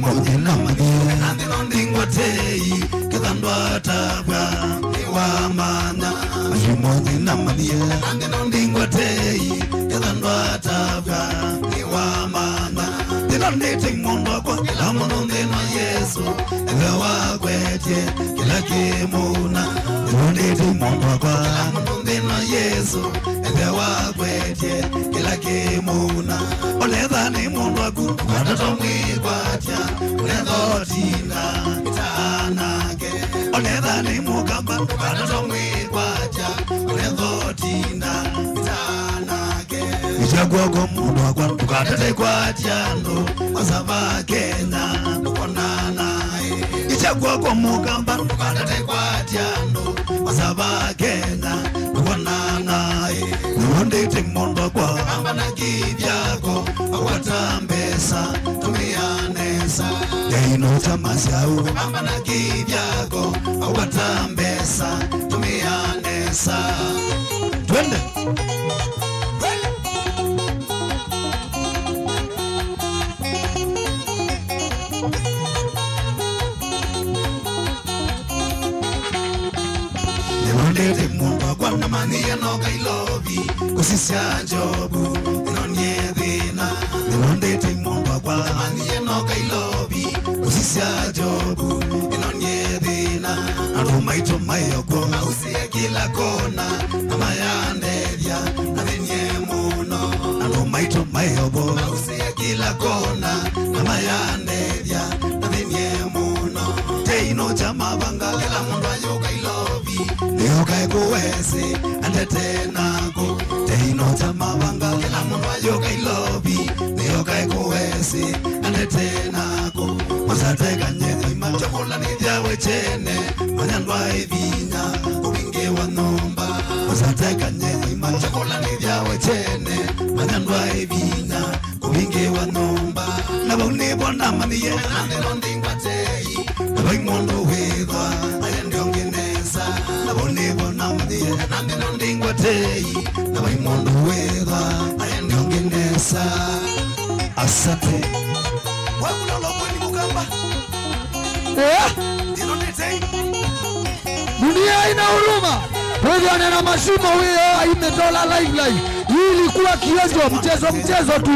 Mashimo na madie Nandi nondingwa tei Kithando tabwa Niwa mana Mashimo na madie Nandi nondingwa tei Kithando tabwa Niwa mana Nondete mondo kwa Kila mono ndena Yesu Ewa kwetie Kila kimuna Nondete mondo kwa Kila mono ndena Yesu Ewa kwetie Kila kimuna Oletha ni mondo aku Watoto mwikwatia Uletho tina Itanake Oletha ni mukamba Watoto mwikwatia Uletho tina Itanake Ichagua kwa mondo wakwa Tukatete kwa tiano Masaba Kenya Tukona nae Ichagua kwa mukamba Tukatete kwa tiano Masaba Kenya Tukona nae Nondete mondo kwa Amba na kivyako Awatambesa Tumianesa Yaino tamasiau Amba na kivyako Awatambesa Tumianesa Twende Nondete mondo kwa namania no kailobi Kusisia jobu Inonye dhina Nondete mondo kwa namania no kailobi Kusisia jobu Inonye dhina Narumaito mayo kwa Mausia kila kona Namayanderia Navenye muno Narumaito mayo kwa Mausia kila kona Namayanderia Navenye muno Teino chamabanga Kila mundo ayoka ilobi Leo kai kuwezi Andete nako Teino chamabanga Kila mundo ayoka ilobi Leo kai kuwezi Andete nako Masate kanyedho ima Chokola nidyawe chene Manyandwa ibinya Ubinge wa nomba Masate kanyedho ima Chokola nidyawe chene Manyandwa ibinya Ubinge wa nomba Naba unibo namaniye Nande nondingwa tei Naba imondo wedwa Ayende ongeneza Naba unibo namaniye Nande nondingwa tei Naba imondo wedwa Ayende ongeneza Asante Wakulolo kweni mukamba Dunia ina huruma. Wewe na Mashimo wewe imetola live. Hii ilikuwa kionjo mchezo tu.